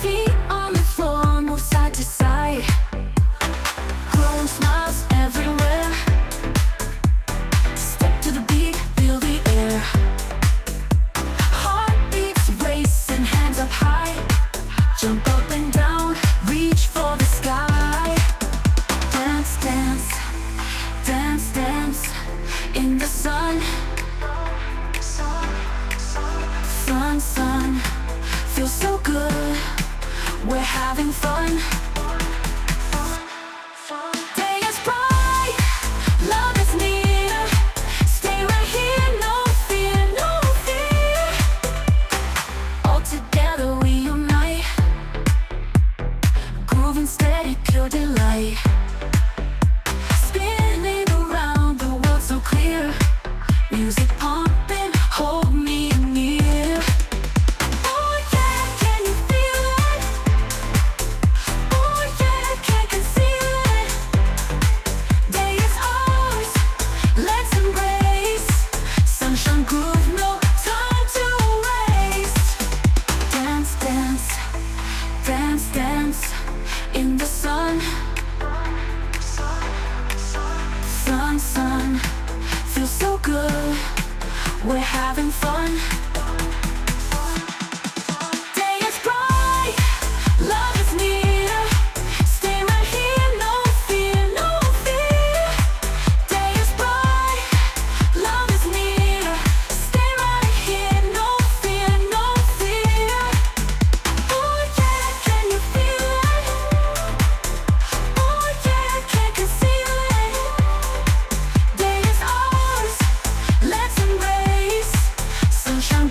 feet on the floor, move side to side. Glowing smiles everywhere. Step to the beat, feel the air. Heartbeats racing, hands up high. Jump up and down, reach for the sky. Dance, dance, dance, dance in the sun. Sun, sun, feels so good. We're having fun. Day is bright, love is near. Stay right here, no fear, no fear. All together we unite. Grooving steady, pure delight. Spinning around, the world so clear. Music pumping, hold me near. Oh yeah, can you feel it? Oh yeah, can't conceal it. Day is ours, let's embrace. Sunshine groove, no time to waste. Dance, dance, dance, dance in the sun. Sun, sun, feels so good. We're having fun. Day is bright, love is near. Stay right here, no fear, no fear. Day is bright, love is near. Stay right here, no fear, no fear. Oh yeah, can you feel it? Oh yeah, can't conceal it. Day is ours, let's embrace. Sunshine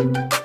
near.